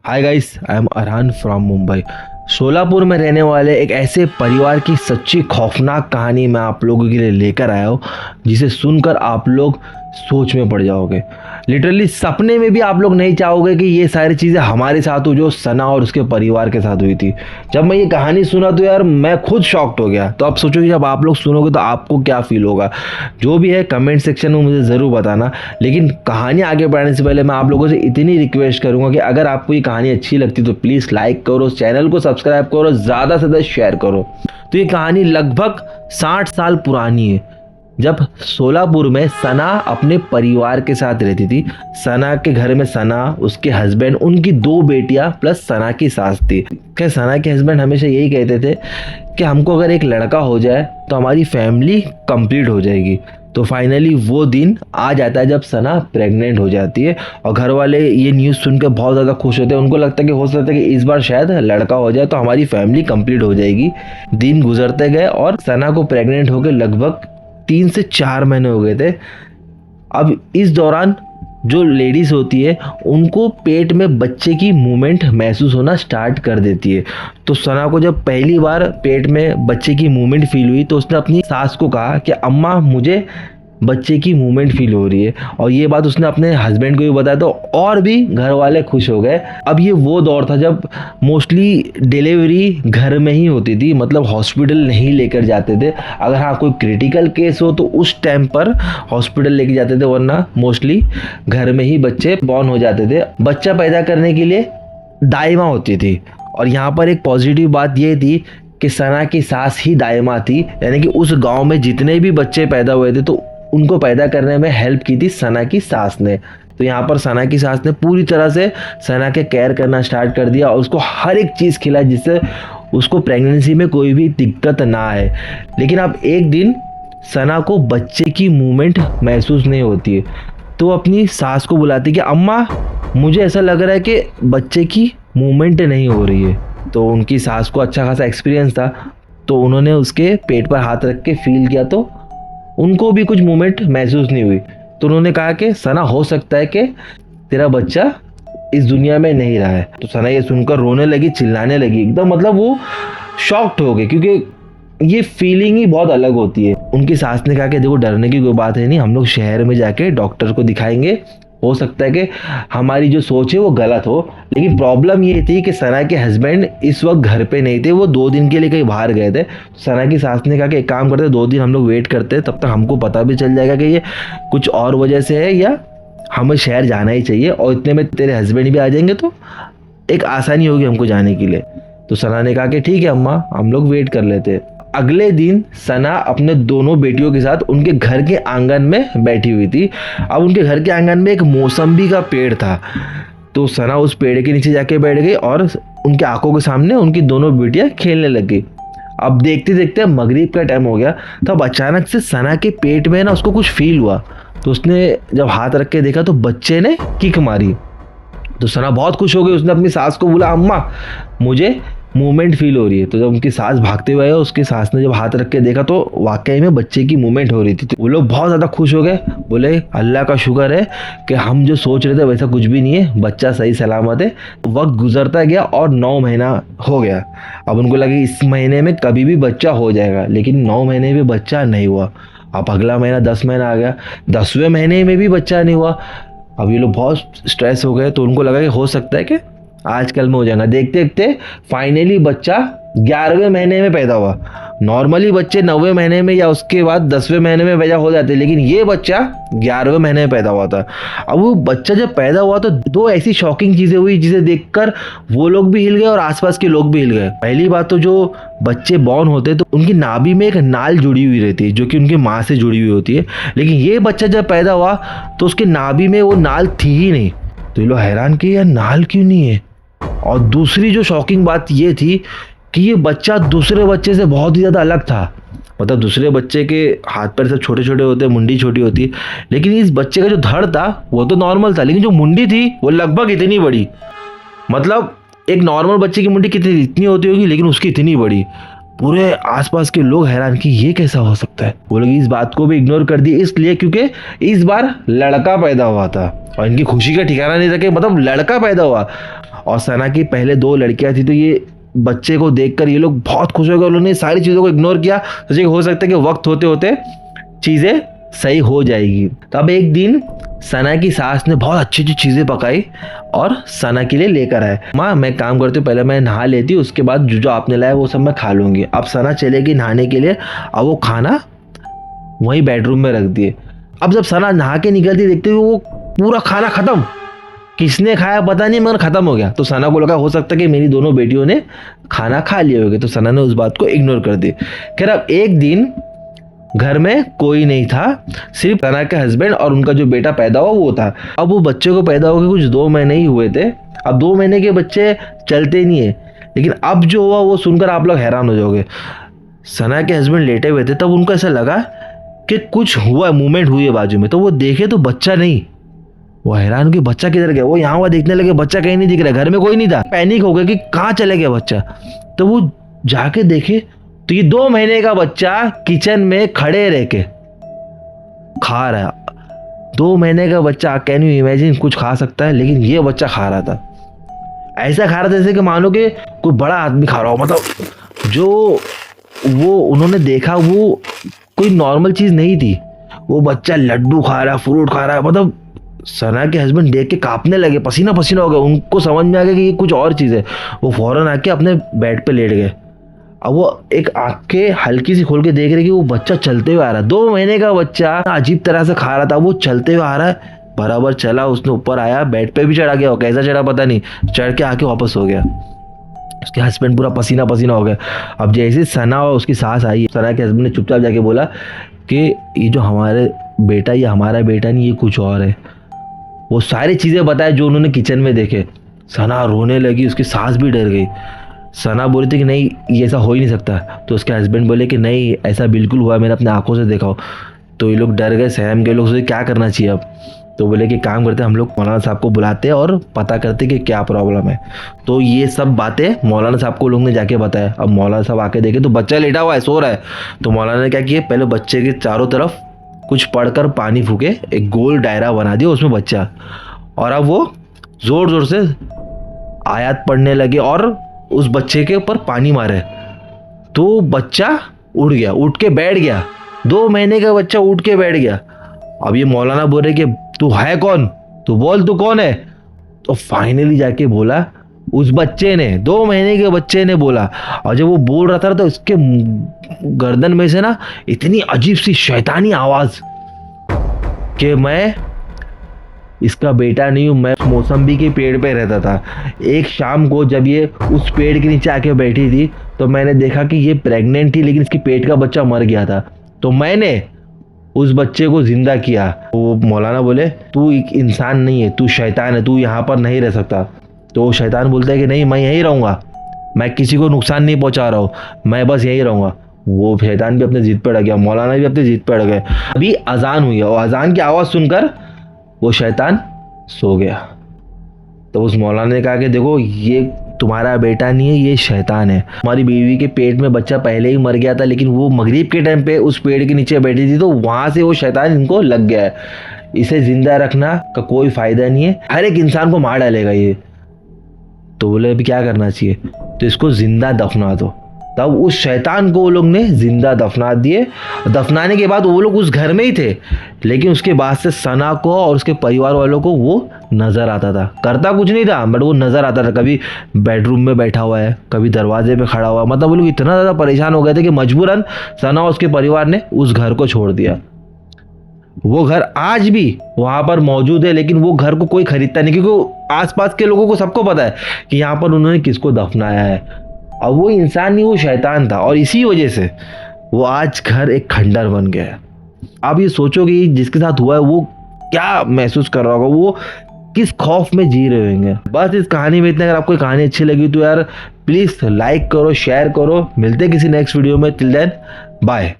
Hi guys, I am Arhan from Mumbai. Solapur में रहने वाले एक ऐसे परिवार की सच्ची खौफनाक कहानी मैं आप लोगों के लिए लेकर आया हूँ, जिसे सुनकर आप लोग सोच में पड़ जाओगे। लिटरली सपने में भी आप लोग नहीं चाहोगे कि ये सारी चीज़ें हमारे साथ हो जो सना और उसके परिवार के साथ हुई थी। जब मैं ये कहानी सुना तो यार मैं खुद शॉक्ड हो गया। तो अब सोचो कि जब आप लोग सुनोगे तो आपको क्या फील होगा। जो भी है कमेंट सेक्शन में मुझे ज़रूर बताना। लेकिन कहानी आगे बढ़ने से पहले मैं आप लोगों से इतनी रिक्वेस्ट करूंगा कि अगर आपको ये कहानी अच्छी लगती तो प्लीज़ लाइक करो, चैनल को सब्सक्राइब करो, ज़्यादा से ज़्यादा शेयर करो। तो ये कहानी लगभग 60 साल पुरानी है, जब सोलापुर में सना अपने परिवार के साथ रहती थी। सना के घर में सना, उसके हस्बैंड, उनकी 2 बेटियां प्लस सना की सास थी। क्या सना के हस्बैंड हमेशा यही कहते थे कि हमको अगर एक लड़का हो जाए तो हमारी फैमिली कंप्लीट हो जाएगी। तो फाइनली वो दिन आ जाता है जब सना प्रेग्नेंट हो जाती है और घर वाले ये न्यूज़ सुनकर बहुत ज़्यादा खुश होते हैं। उनको लगता है कि हो सकता है कि इस बार शायद लड़का हो जाए तो हमारी फैमिली कंप्लीट हो जाएगी। दिन गुजरते गए और सना को प्रेग्नेंट होकर लगभग 3 से 4 महीने हो गए थे। अब इस दौरान जो लेडीज़ होती है उनको पेट में बच्चे की मूवमेंट महसूस होना स्टार्ट कर देती है। तो सना को जब पहली बार पेट में बच्चे की मूवमेंट फील हुई तो उसने अपनी सास को कहा कि अम्मा मुझे बच्चे की मूवमेंट फील हो रही है। और ये बात उसने अपने हस्बैंड को भी बताया तो और भी घर वाले खुश हो गए। अब ये वो दौर था जब मोस्टली डिलीवरी घर में ही होती थी, मतलब हॉस्पिटल नहीं लेकर जाते थे। अगर हाँ कोई क्रिटिकल केस हो तो उस टाइम पर हॉस्पिटल लेके जाते थे, वरना मोस्टली घर में ही बच्चे बॉर्न हो जाते थे। बच्चा पैदा करने के लिए दाई माँ होती थी। और यहाँ पर एक पॉजिटिव बात ये थी कि सना की सास ही दाई माँ थी, यानी कि उस गाँव में जितने भी बच्चे पैदा हुए थे तो उनको पैदा करने में हेल्प की थी सना की सास ने। तो यहाँ पर सना की सास ने पूरी तरह से सना के केयर करना स्टार्ट कर दिया और उसको हर एक चीज़ खिलाई जिससे उसको प्रेगनेंसी में कोई भी दिक्कत ना आए। लेकिन अब एक दिन सना को बच्चे की मूवमेंट महसूस नहीं होती है तो अपनी सास को बुलाती कि अम्मा मुझे ऐसा लग रहा है कि बच्चे की मूवमेंट नहीं हो रही है। तो उनकी सास को अच्छा खासा एक्सपीरियंस था तो उन्होंने उसके पेट पर हाथ रख के फील किया तो उनको भी कुछ मूवमेंट महसूस नहीं हुई। तो उन्होंने कहा कि सना हो सकता है कि तेरा बच्चा इस दुनिया में नहीं रहा है। तो सना ये सुनकर रोने लगी, चिल्लाने लगी एकदम, मतलब वो शॉक्ड हो गई क्योंकि ये फीलिंग ही बहुत अलग होती है। उनकी सास ने कहा कि देखो डरने की कोई बात है नहीं, हम लोग शहर में जाके डॉक्टर को दिखाएंगे, हो सकता है कि हमारी जो सोच है वो गलत हो। लेकिन प्रॉब्लम ये थी कि सना के हस्बैंड इस वक्त घर पे नहीं थे, वो 2 दिन के लिए कहीं बाहर गए थे। सना की सास ने कहा कि एक काम करते 2 दिन हम लोग वेट करते हैं, तब तक हमको पता भी चल जाएगा कि ये कुछ और वजह से है या हमें शहर जाना ही चाहिए। और इतने में तेरे हस्बैंड भी आ जाएंगे तो एक आसानी होगी हमको जाने के लिए। तो सना ने कहा कि ठीक है अम्मा, हम लोग वेट कर लेते हैं। अगले दिन सना अपने दोनों बेटियों के साथ उनके घर के आंगन में बैठी हुई थी। अब उनके घर के आंगन में एक मौसम्बी का पेड़ था तो सना उस पेड़ के नीचे जाके बैठ गई और उनके आंखों के सामने उनकी दोनों बेटियां खेलने लग गई। अब देखते देखते मगरिब का टाइम हो गया तब अचानक से सना के पेट में ना उसको कुछ फील हुआ। तो उसने जब हाथ रख के देखा तो बच्चे ने किक मारी। तो सना बहुत खुश हो गई, उसने अपनी सास को बोला अम्मा मुझे मूवमेंट फील हो रही है। तो जब उनकी सास भागते हुए आए, उसकी सास ने जब हाथ रख के देखा तो वाकई में बच्चे की मूवमेंट हो रही थी। तो वो लोग बहुत ज़्यादा खुश हो गए, बोले अल्लाह का शुक्र है कि हम जो सोच रहे थे वैसा कुछ भी नहीं है, बच्चा सही सलामत है। वक्त गुजरता गया और 9 महीना हो गया। अब उनको लगे इस महीने में कभी भी बच्चा हो जाएगा, लेकिन 9 महीने में बच्चा नहीं हुआ। अब अगला महीना 10 महीना आ गया, 10वें महीने में भी बच्चा नहीं हुआ। अब ये लोग बहुत स्ट्रेस हो गए तो उनको लगा कि हो सकता है कि आजकल में हो जाएगा। देखते देखते फाइनली बच्चा 11वें महीने में पैदा हुआ। नॉर्मली बच्चे 9वें महीने में या उसके बाद 10वें महीने में पैदा हो जाते, लेकिन ये बच्चा 11वें महीने में पैदा हुआ था। अब वो बच्चा जब पैदा हुआ तो 2 ऐसी शॉकिंग चीज़ें हुई जिसे देखकर वो लोग भी हिल गए और आसपास के लोग भी हिल गए। पहली बात तो जो बच्चे बॉर्न होते तो उनकी नाभि में एक नाल जुड़ी हुई रहती है जो कि उनकी माँ से जुड़ी हुई होती है, लेकिन ये बच्चा जब पैदा हुआ तो उसके नाभि में वो नाल थी ही नहीं। तो ये लोग हैरान कि यार नाल क्यों नहीं है। और दूसरी जो शॉकिंग बात ये थी कि ये बच्चा दूसरे बच्चे से बहुत ही ज़्यादा अलग था। मतलब दूसरे बच्चे के हाथ पैर सब छोटे छोटे होते, मुंडी छोटी होती है, लेकिन इस बच्चे का जो धड़ था वो तो नॉर्मल था, लेकिन जो मुंडी थी वो लगभग इतनी बड़ी। मतलब एक नॉर्मल बच्चे की मुंडी कितनी इतनी होती होगी, लेकिन उसकी इतनी बड़ी। पूरे आसपास के लोग हैरान कि ये कैसा हो सकता है। वो लोग इस बात को भी इग्नोर कर दिए इसलिए क्योंकि इस बार लड़का पैदा हुआ था और इनकी खुशी का ठिकाना नहीं था कि मतलब लड़का पैदा हुआ। और सना की पहले 2 लड़कियां थी, तो ये बच्चे को देखकर ये लोग बहुत खुश हो गए। उन्होंने सारी चीज़ों को इग्नोर किया, सोचे कि हो सकता है कि वक्त होते होते चीज़ें सही हो जाएगी। तो अब एक दिन सना की सास ने बहुत अच्छी अच्छी चीज़ें पकाई और सना के लिए लेकर आए। माँ मैं काम करती हूँ, पहले मैं नहा लेती हूँ, उसके बाद जो जो आपने लाया वो सब मैं खा लूँगी। अब सना चलेगी नहाने के लिए, अब वो खाना वहीं बेडरूम में रख दिए। अब जब सना नहा के निकलती देखते हुए वो पूरा खाना खत्म, किसने खाया पता नहीं मगर खत्म हो गया। तो सना को लगा हो सकता है कि मेरी दोनों बेटियों ने खाना खा लिए होंगे, तो सना ने उस बात को इग्नोर कर दी। खैर अब एक दिन घर में कोई नहीं था, सिर्फ सना के हस्बैंड और उनका जो बेटा पैदा हुआ वो था। अब वो बच्चे को पैदा होकर कुछ 2 महीने ही हुए थे। अब 2 महीने के बच्चे चलते नहीं है, लेकिन अब जो हुआ वो सुनकर आप लोग हैरान हो जाओगे। सना के हस्बैंड लेटे हुए थे, तब उनको ऐसा लगा कि कुछ हुआ, मूवमेंट हुई है बाजू में। तो वो देखे तो बच्चा नहीं। वो हैरान कि बच्चा किधर गया। वो यहाँ हुआ देखने लगे, बच्चा कहीं नहीं दिख रहा, घर में कोई नहीं था। पैनिक हो गया कि कहाँ चले गया बच्चा। तो वो जाके देखे तो ये 2 महीने का बच्चा किचन में खड़े रह के खा रहा है। 2 महीने का बच्चा, कैन यू इमेजिन, कुछ खा सकता है, लेकिन ये बच्चा खा रहा था। ऐसा खा रहा था जैसे कि मानो कि कोई बड़ा आदमी खा रहा हो। मतलब जो वो उन्होंने देखा वो कोई नॉर्मल चीज़ नहीं थी। वो बच्चा लड्डू खा रहा है, फ्रूट खा रहा है। मतलब सना के हस्बैंड देख के कांपने लगे, पसीना पसीना हो गया। उनको समझ में आ गया कि ये कुछ और चीज़ है। वो फौरन आके अपने बेड पे लेट गए। अब वो एक आंखें हल्की सी खोल के देख रहे कि वो बच्चा चलते हुए आ रहा है। 2 महीने का बच्चा अजीब तरह से खा रहा था, वो चलते हुए आ रहा है। बराबर चला, उसने ऊपर आया, बेड पे भी चढ़ा गया। वो कैसा चढ़ा पता नहीं, चढ़ के आके वापस हो गया। उसके हस्बैंड पूरा पसीना पसीना हो गया। अब जैसे सना और उसकी सास आई, सना के हस्बैंड ने चुपचाप जाके बोला कि ये जो हमारे बेटा, ये हमारा बेटा नहीं, ये कुछ और है। वो सारी चीज़ें बताए जो उन्होंने किचन में देखे। सना रोने लगी, उसकी सास भी डर गई। सना बोली थी कि नहीं ये ऐसा हो ही नहीं सकता। तो उसके हस्बैंड बोले कि नहीं ऐसा बिल्कुल हुआ, मैंने अपने आंखों से देखा हो। तो ये लोग डर गए, सहम गए। लोग सोचे क्या करना चाहिए अब। तो बोले कि काम करते हम लोग मौलाना साहब को बुलाते और पता करते कि क्या प्रॉब्लम है। तो ये सब बातें मौलाना साहब को लोग ने जाके बताया। अब मौलाना साहब आके देखे तो बच्चा लेटा हुआ है, सो रहा है। तो मौलाना ने क्या किया, पहले बच्चे के चारों तरफ कुछ पढ़कर पानी फूके, एक गोल दायरा बना दिया उसमें बच्चा। और अब वो जोर जोर से आयत पढ़ने लगे और उस बच्चे के ऊपर पानी मारे। तो बच्चा उठ गया, उठ के बैठ गया। 2 महीने का बच्चा उठ के बैठ गया। अब ये मौलाना बोल रहे कि तू है कौन, तू बोल तू कौन है। तो फाइनली जाके बोला उस बच्चे ने, 2 महीने के बच्चे ने बोला। और जब वो बोल रहा था तो इसके गर्दन में से ना इतनी अजीब सी शैतानी आवाज कि मैं इसका बेटा नहीं हूँ, मैं मौसम्बी के पेड़ पे रहता था। एक शाम को जब ये उस पेड़ के नीचे आके बैठी थी तो मैंने देखा कि ये प्रेग्नेंट थी, लेकिन इसके पेट का बच्चा मर गया था। तो मैंने उस बच्चे को जिंदा किया। वो मौलाना बोले तू एक इंसान नहीं है, तू शैतान है, तू यहाँ पर नहीं रह सकता। तो वो शैतान बोलता है कि नहीं मैं यहीं रहूँगा, मैं किसी को नुकसान नहीं पहुँचा रहा हूँ, मैं बस यहीं रहूँगा। वो शैतान भी अपने जिद पर अड़ गया, मौलाना भी अपने जिद पर अड़ गए। अभी अजान हुई है और अजान की आवाज़ सुनकर वो शैतान सो गया। तो उस मौलाना ने कहा कि देखो ये तुम्हारा बेटा नहीं है, ये शैतान है। हमारी बीवी के पेट में बच्चा पहले ही मर गया था, लेकिन वो मगरिब के टाइम पे उस पेड़ के नीचे बैठी थी, तो वहां से वो शैतान इनको लग गया है। इसे जिंदा रखना का कोई फायदा नहीं है, हर एक इंसान को मार डालेगा ये। तो बोले अभी क्या करना चाहिए, तो इसको जिंदा दफना दो। तब उस शैतान को वो लोग ने जिंदा दफना दिए। दफनाने के बाद वो लोग उस घर में ही थे, लेकिन उसके बाद से सना को और उसके परिवार वालों को वो नजर आता था। करता कुछ नहीं था बट वो नजर आता था। कभी बेडरूम में बैठा हुआ है, कभी दरवाजे पे खड़ा हुआ। मतलब वो लोग इतना ज़्यादा परेशान हो गए थे कि मजबूरन सना और उसके परिवार ने उस घर को छोड़ दिया। वो घर आज भी वहां पर मौजूद है, लेकिन वो घर को कोई खरीदता नहीं, क्योंकि आसपास के लोगों को सबको पता है कि यहाँ पर उन्होंने किसको दफनाया है। और वो इंसान नहीं, वो शैतान था, और इसी वजह से वो आज घर एक खंडर बन गया है। आप ये सोचो कि जिसके साथ हुआ है वो क्या महसूस कर रहा होगा, वो किस खौफ में जी रहे होंगे। बस इस कहानी में इतना। अगर आपको कहानी अच्छी लगी तो यार प्लीज लाइक करो, शेयर करो। मिलते किसी नेक्स्ट वीडियो में। Till then bye.